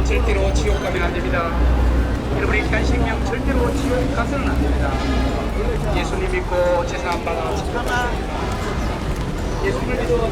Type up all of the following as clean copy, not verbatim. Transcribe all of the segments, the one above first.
절대로 지옥 가면 안 됩니다. 여러분의 귀한 생명 절대로 지옥 가서는 안 됩니다. 예수님 믿고 제사함 받아 예수님을 믿어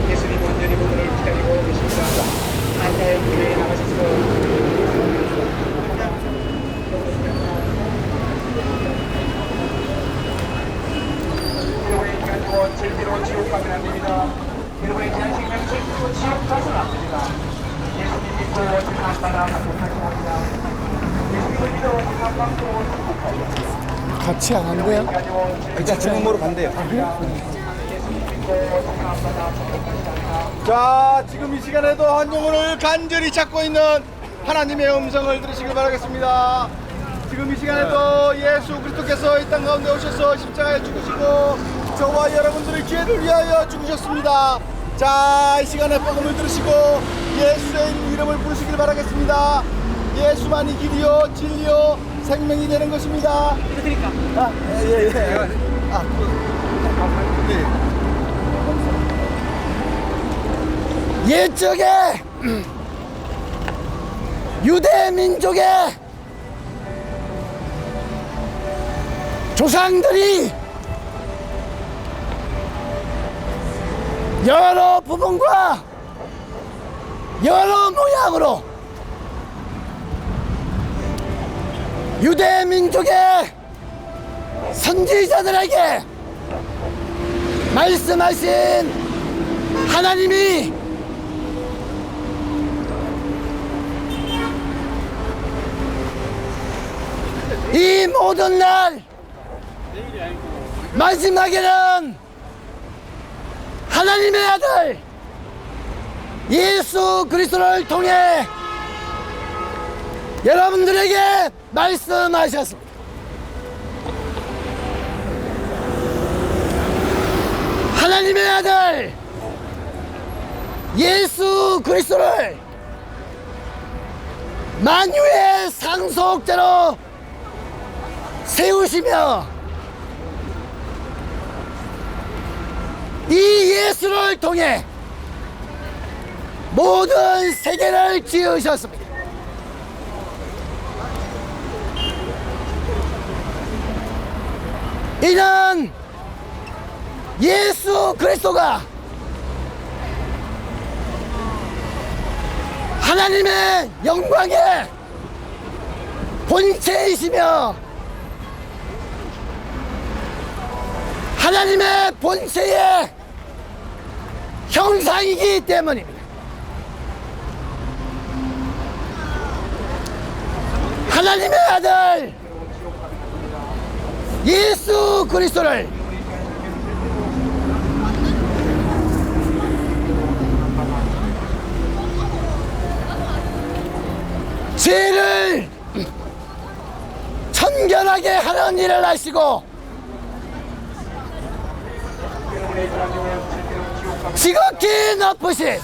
예수님 온전히 오늘을 기다리고 계십니다. 안타의 교회에 나가셔서 절대로 지옥 가면 안 됩니다. 여러분의 귀한 생명 절대로 지옥 가서는 안 됩니다. 예수님 믿고 제사함 받아 행복하게 합니다. 예수님을 믿어 제사함 받고 행복하게 같이 안 한대요? 일단 주문으로 간대요. 예수님 믿고 제사함 받아 행복하게 합니다. 자, 지금 이 시간에도 한 영혼을 간절히 찾고 있는 하나님의 음성을 들으시길 바라겠습니다. 지금 이 시간에도 예수 그리스도께서 이 땅 가운데 오셔서 십자가에 죽으시고 저와 여러분들의 죄를 위하여 죽으셨습니다. 자, 이 시간에 복음을 들으시고 예수의 이름을 부르시길 바라겠습니다. 예수만이 길이요 진리요 생명이 되는 것입니다. 드릴까? 예. 옛적에 유대 민족의 조상들이 여러 부분과 여러 모양으로 유대 민족의 선지자들에게 말씀하신 하나님이 이 모든 날 마지막에는 하나님의 아들 예수 그리스도를 통해 여러분들에게 말씀하셨습니다. 하나님의 아들 예수 그리스도를 만유의 상속자로 세우시며 이 예수를 통해 모든 세계를 지으셨습니다. 이는 예수 그리스도가 하나님의 영광의 본체이시며 하나님의 본체의 형상이기 때문입니다. 하나님의 아들 예수 그리스도를 죄를 천결하게 하는 일을 하시고 지극히 높으신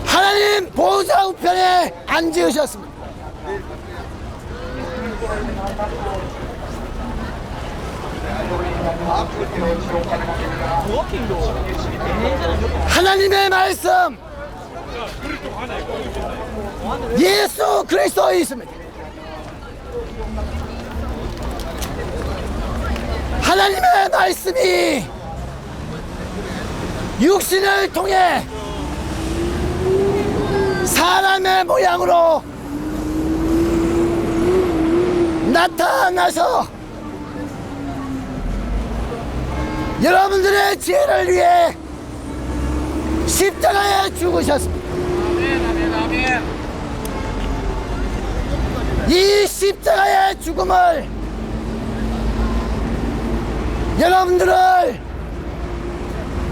하나님 보좌 우편에 앉으셨습니다. 하나님의 말씀 예수 그리스도에 있습니다. 하나님의 말씀이 육신을 통해 사람의 모양으로 나타나서 여러분들의 죄를 위해 십자가에 죽으셨습니다. 이 십자가의 죽음을 여러분들을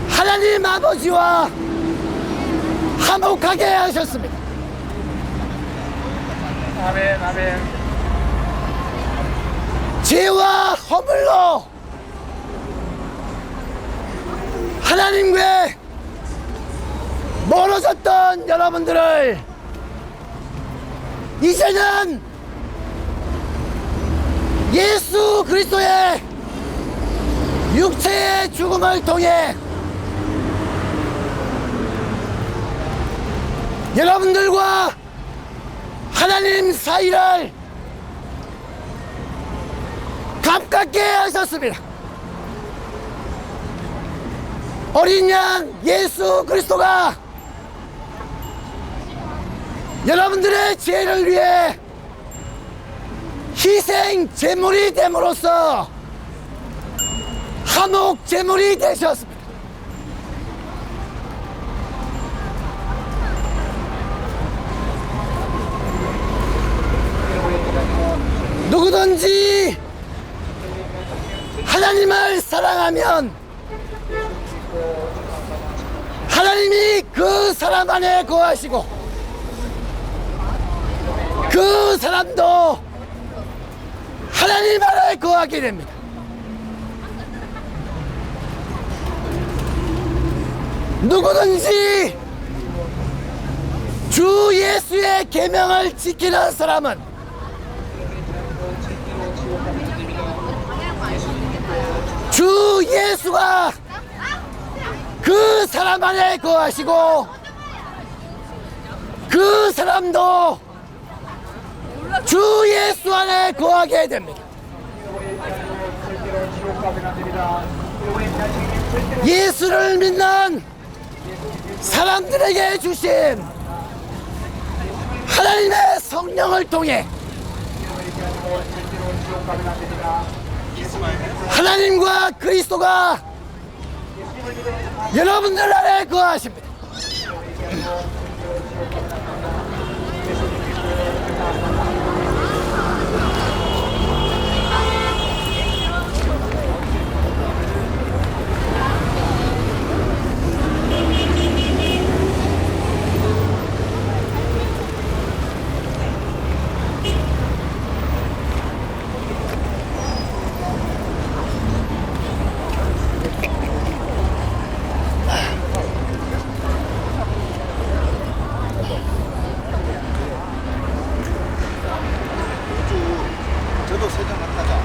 하나님 아버지와 화목하게 하셨습니다. 아멘, 아멘. 죄와 허물로 하나님과 멀어졌던 여러분들을 이제는 예수 그리스도의 육체의 죽음을 통해 여러분들과 하나님 사이를 가깝게 하셨습니다. 어린 양 예수 그리스도가 여러분들의 죄를 위해 희생 제물이 됨으로써 한옥 제물이 되셨습니다. 누구든지 하나님을 사랑하면 하나님이 그 사람 안에 거하시고 그 사람도 하나님 안에 거하게 됩니다. 누구든지 주 예수의 계명을 지키는 사람은 주 예수가 그 사람 안에 거하시고 그 사람도 주 예수 안에 거하게 됩니다. 예수를 믿는 사람들에게 주신 하나님의 성령을 통해 하나님과 그리스도가 여러분들 안에 거하십니다. 저도 세장 갔다가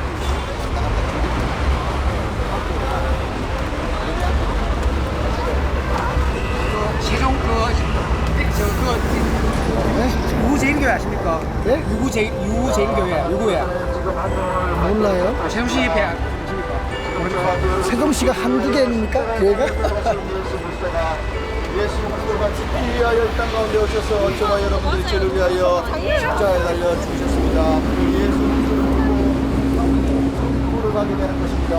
시종 유구제일교회 아십니까? 네? 유구제일교회 누구야? 몰라요. 세종시 옆에 아십니까? 세종시가 한두 개입니까? 교회가? 예수 그리스도가 죽기 위하여 이 땅 가운데 오셔서 저와 여러분들의 죄를 위하여 십자가에 달려 죽으셨습니다. 예수 그리스도를 가게 되는 것입니다.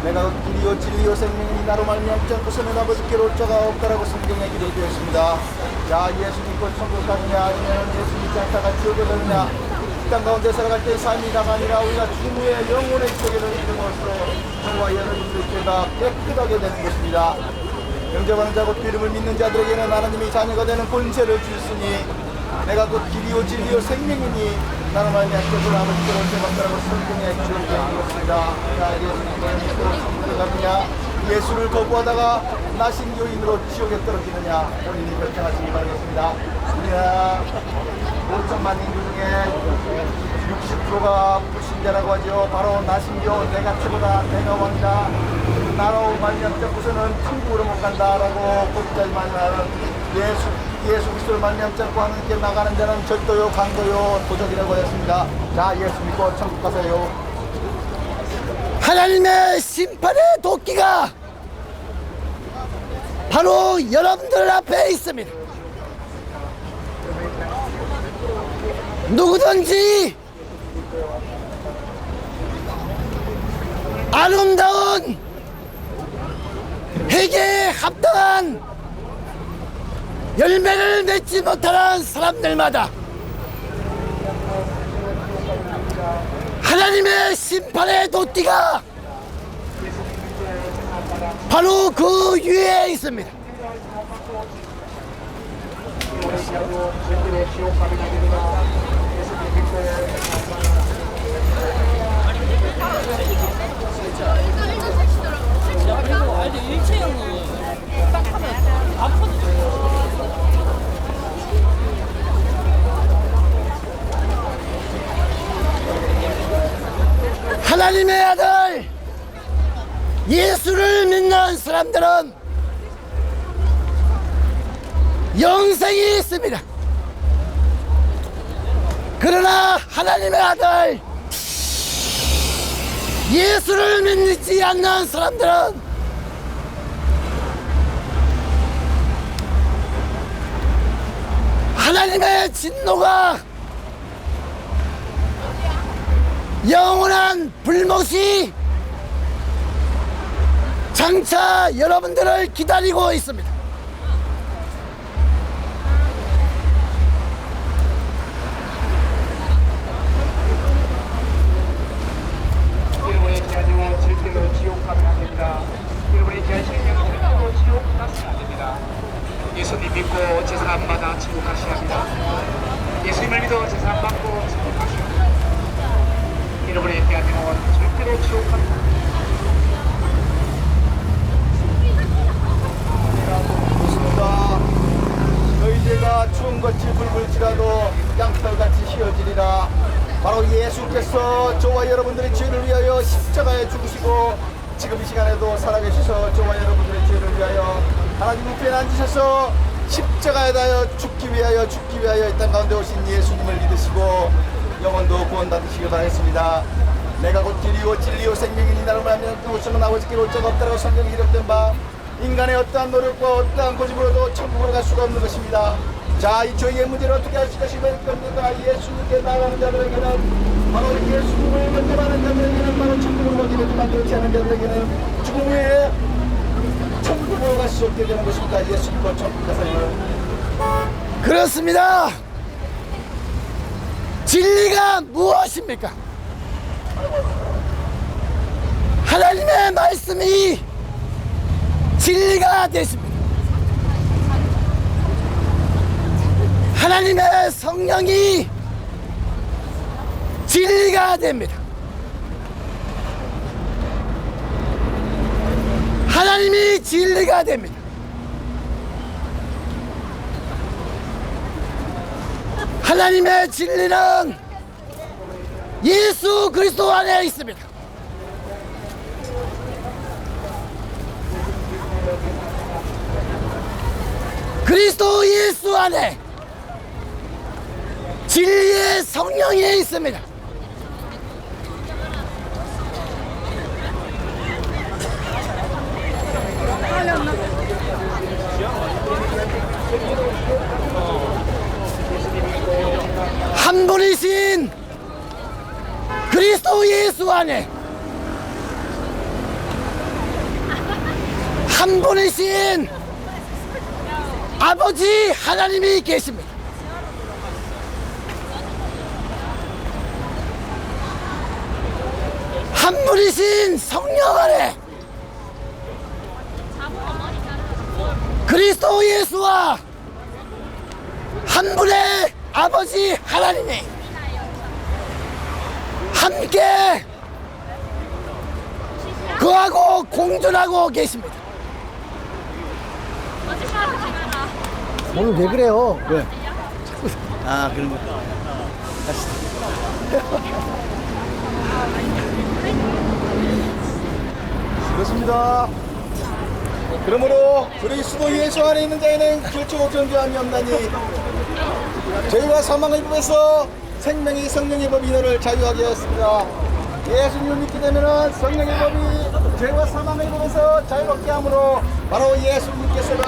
내가 길이요 진리요 생명이니 나로 말미암지 않고서는 아버지께로 올 자가 없다라고 성경에 기록되었습니다. 자, 예수 믿고 천국 가느냐 아니면 예수 믿지 않다가 지옥에 가느냐, 이 땅 가운데 살아갈 때 삶이 다가 아니라 우리가 죽은 후에 영혼의 세계를 이름으로써 저와 여러분들의 죄가 깨끗하게 되는 것입니다. 영접하는 자 곧 이름을 믿는 자들에게는 하나님이 자녀가 되는 권세를 주셨으니 내가 곧 길이요 진리요 생명이니 나는 말미암고서 아버지께로 올 자가 없다라고 성경에 기록되어 있습니다. 자, 예수님께로 천국에 가느냐 예수를 거부하다가 나신교인으로 지옥에 떨어지느냐 본인이 결정하시기 바라겠습니다. 우리나라 5천만 인구 중에 60%가 불신자라고 하죠. 바로 나신교, 내가 최고다, 내가 왕이다, 나로 말미암고서는 천국으로 못 간다라고 곧자지만 예수 그리스도를 말미암지 않고 하나님께 나가는 자는 절도요, 강도요, 도적이라고 했습니다. 자, 예수 믿고 천국 가세요. 하나님의 심판의 도끼가 바로 여러분들 앞에 있습니다. 누구든지 아름다운 회개에 합당한 열매를 맺지 못하는 사람들마다 하나님의 심판의 도끼가 바로 그 위에 있습니다. 야, 그리고 알죠? 일체형이 하나님의 아들 예수를 믿는 사람들은 영생이 있습니다. 그러나 하나님의 아들 예수를 믿지 않는 사람들은 하나님의 진노가 영원한 불못이 장차 여러분들을 기다리고 있습니다. 여러분의 자녀와 절대로 지옥 가면 안 됩니다. 여러분의 자신을 절대로 지옥 가면 안 됩니다. 예수님 믿고 제사 안 받아 지옥 가셔야 합니다. 예수님을 믿어 제사 안 받고 지옥 가셔야 합니다. 여러분의 자녀는 절대로 지옥 가면 안 됩니다. 좋습니다. 너희 죄가 추운같이 붉을지라도 양털같이 휘어지리라. 바로 예수께서 저와 여러분들의 죄를 위하여 십자가에 죽으시고 지금 이 시간에도 살아계셔서 저와 여러분들의 죄를 위하여 하나님 우편에 앉으셔서 십자가에 달려 죽기 위하여 이 땅 가운데 오신 예수님을 믿으시고 영혼도 구원 받으시기 바라겠습니다. 내가 곧 길이요 진리요 생명이니 나를 말하면 그 오시는 아버지께 올 자가 없다라고 성경에 기록된 바 인간의 어떠한 노력과 어떠한 고집으로도 천국으로 갈 수가 없는 것입니다. 자, 이 죄의 문제를 어떻게 할 수 있으실 겁니까? 예수님께 나가는 자들에게는 바로 예수님을 면접하는 자들에게는 바로 천국으로 가게 되지만 그렇지 않은 자들에게는 죽음 후에 천국으로 갈 수 없게 되는 것입니다. 예수님과 천국 가서는 그렇습니다. 진리가 무엇입니까? 하나님의 말씀이 진리가 되십니다. 하나님의 성령이 진리가 됩니다. 하나님이 진리가 됩니다. 하나님의 진리는 예수 그리스도 안에 있습니다. 그리스도 예수 안에 진리의 성령이 있습니다. 한 분이신 그리스도 예수 안에 한 분이신 아버지 하나님이 계십니다. 한 분이신 성령 안에 그리스도 예수와 한 분의 아버지 하나님이 함께 거하고 공존하고 계십니다. 오늘 왜 그래요? 왜? 아, 그런 거. 그렇습니다. 그러므로 그리스도 예수 안에 있는 자에는 결코 정죄함이 없나니 죄와 사망의 법에서 생명의 성령의 법이 너를 자유하게 하였습니다. 예수님을 믿게 되면 성령의 법이 죄와 사망의 법에서 자유롭게 하므로 바로 예수님께서는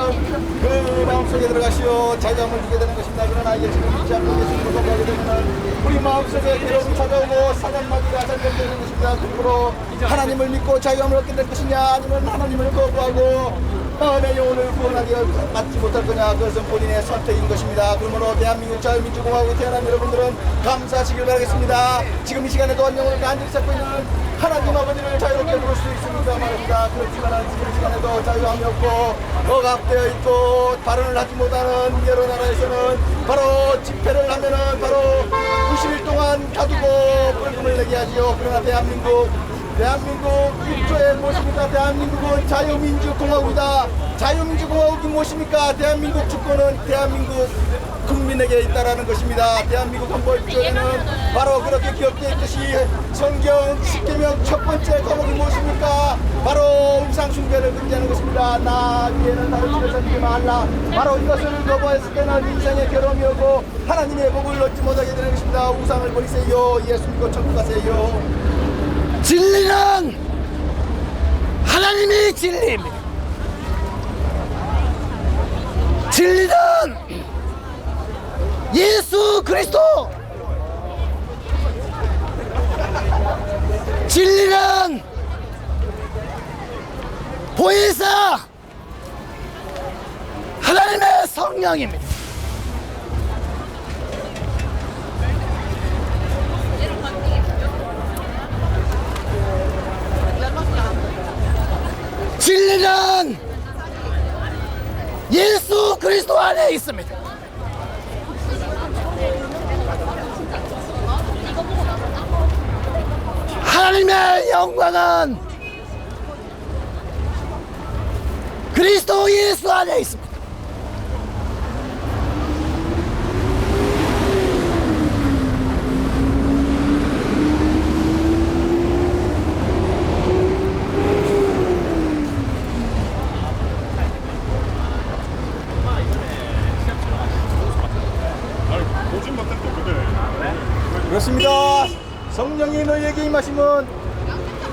그 마음속에 들어가시어 자유함을 주게 되는 것입니다. 그러나 예수님을 믿지 않고 예수님을 거부하게 되면 우리 마음속에 괴로움이 찾아오고 사단마귀가 잠잠되는 것입니다. 그러므로 하나님을 믿고 자유함을 얻게 될 것이냐 아니면 하나님을 거부하고 내 영혼을 구원하게 받지 못할 거냐 그것은 본인의 선택인 것입니다. 그러므로 대한민국 자유민주공화국에 태어난 여러분들은 감사하시길 바라겠습니다. 지금 이 시간에도 한 영혼을 간절히 찾고 있는 하나님 아버지를 자유롭게 부를 수 있습니다 말입니다. 그렇지만 지금 이 시간에도 자유함이 없고 억압되어 있고 발언을 하지 못하는 여러 나라에서는 바로 집회를 하면은 바로 90일 동안 가두고 벌금을 내게 하지요. 그러나 대한민국 대한민국 1조의 무엇입니까? 대한민국은 자유민주공화국이다. 자유민주공화국이 무엇입니까? 대한민국 주권은 대한민국 국민에게 있다라는 것입니다. 대한민국 헌법 1조에는 바로 그렇게 기억되어 있듯이 성경 10계명 첫 번째 과목이 무엇입니까? 바로 우상숭배를 금지하는 것입니다. 나 위에는 다른 집을 섬기지 말라. 바로 이것을 거부했을 때는 인생의 괴로움이 오고 하나님의 복을 얻지 못하게 되는 것입니다. 우상을 버리세요. 예수 믿고 천국 가세요. 진리는 하나님이 진리입니다. 진리는 예수 그리스도. 진리는 보혜사 하나님의 성령입니다. 진리는 예수 그리스도 안에 있습니다. 하나님의 영광은 그리스도 예수 안에 있습니다. 그렇습니다. 성령이 너희에게 임하시면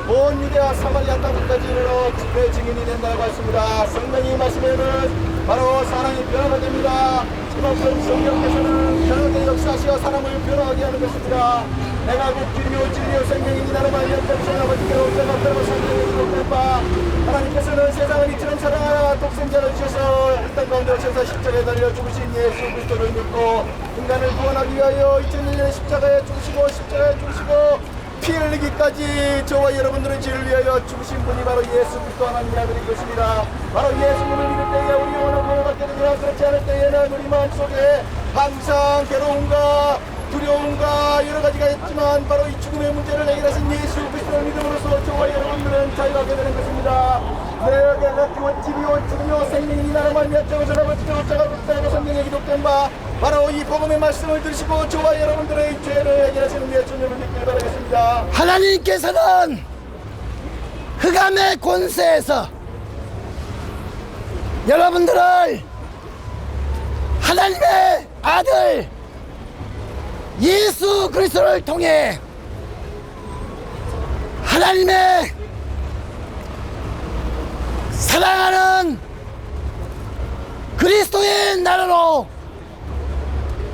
온 유대와 사마리아 땅까지 이르러 내 증인이 된다고 했습니다. 성령이 임하시면은 바로 사랑이 변화가 됩니다. 그만큼 성령께서는 변화되게 역사하시어 사람을 변화하게 하는 것입니다. 내가 곧 길이요 진리요 생명이니 나로 말미암아 평생 아버지께로 온전한 없다고 성령이 기록된 바 하나님께서는 세상을 이처럼 사랑하여 독생자를 주셔서 이 땅 가운데 오셔서 십자가에 달려 죽으신 예수 그리스도를 믿고 인간을 구원하기 위하여 2001년에 십자가에 죽으시고 십자가에 죽으시고 피 흘리기까지 저와 여러분들의 죄를 위하여 죽으신 분이 바로 예수 그리스도 하나님의 아들인 것입니다. 바로 예수님을 믿을 때에 우리 영혼은 구원받게 되며 그렇지 않을 때에는 우리 마음속에 항상 괴로움과 두려움과 여러 가지가 있지만 바로 이 죽음의 문제를 해결하신 예수 그리스도를 믿음으로써 저와 여러분들은 자유하게 되는 것입니다. 내게 같은 진리요 생명이 나를 말미암아 전하버지고 자가 붙다고 성경에 기록된 바 바로 이 복음의 말씀을 들으시고 저와 여러분들의 죄를 해결하시는 데 주님을 믿길 바라겠습니다. 하나님께서는 흑암의 권세에서 여러분들을 하나님의 아들 예수 그리스도를 통해 하나님의 사랑하는 그리스도의 나라로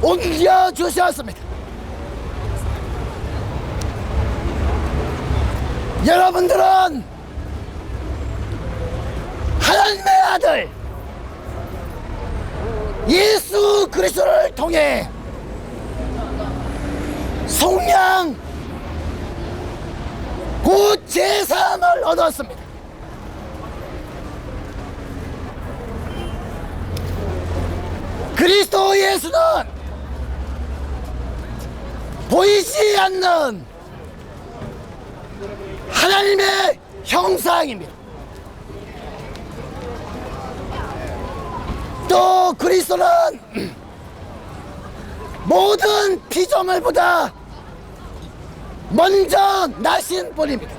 옮겨 주셨습니다. 여러분들은 하나님의 아들 예수 그리스도를 통해 속량 곧 제사함을 얻었습니다. 그리스도 예수는 보이지 않는 하나님의 형상입니다. 또 그리스도는 모든 피조물보다 먼저 나신 분입니다.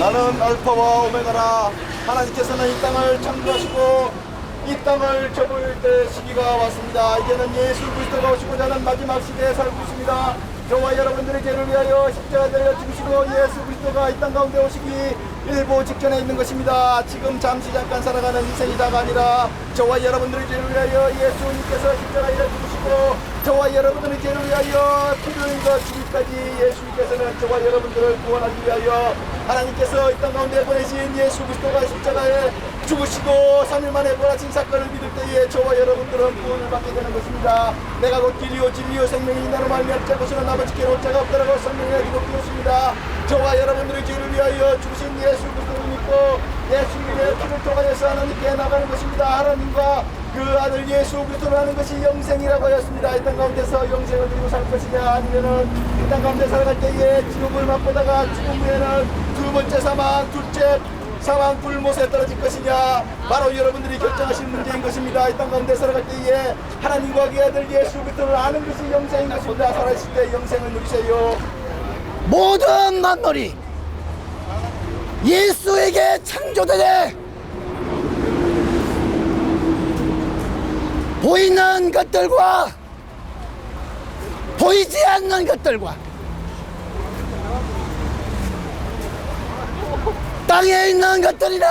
나는 알파와 오메가라. 하나님께서는 이 땅을 창조하시고 이 땅을 접을 때 시기가 왔습니다. 이제는 예수 그리스도가 오시고자 하는 마지막 시대에 살고 있습니다. 저와 여러분들의 죄를 위하여 십자가에 달려 죽으시고 예수 그리스도가 이 땅 가운데 오시기 일부 직전에 있는 것입니다. 지금 잠시 잠깐 살아가는 인생이다가 아니라 저와 여러분들의 죄를 위하여 예수님께서 십자가에 달려 죽으시고 저와 여러분들의 죄를 위하여 피를 흘려 죽기까지 예수님께서는 저와 여러분들을 구원하기 위하여 하나님께서 이 땅 가운데 보내신 예수 그리스도가 십자가에 죽으시고 3일 만에 부활하신 사건을 믿을 때에 저와 여러분들은 구원을 받게 되는 것입니다. 내가 곧 길이요 진리요 생명이 나로 말미암 것은 아버지께로 올 자가 없다라고 성령이 기록되었습니다. 저와 여러분들의 죄를 위하여 죽으신 예수 그리스도를 믿고 예수님의 피를 통하여서 하나님께 나가는 것입니다. 하나님과 그 아들 예수 그리스도를 하는 것이 영생이라고 하였습니다. 이 땅 가운데서 영생을 누리고 살 것이냐 아니면은 이 땅 가운데 살아갈 때에 지옥을 맛보다가 죽은 후에는 두 번째 사망, 둘째 사망 불못에 떨어질 것이냐 바로 여러분들이 결정하신 문제인 것입니다. 이 땅 가운데 살아갈 때에 하나님과 그 아들 예수 그리스도를 아는 것이 영생인 것입니다. 살아있을 때 영생을 누리세요. 모든 만물이 예수에게 창조되되 보이는 것들과 보이지 않는 것들과 땅에 있는 것들이나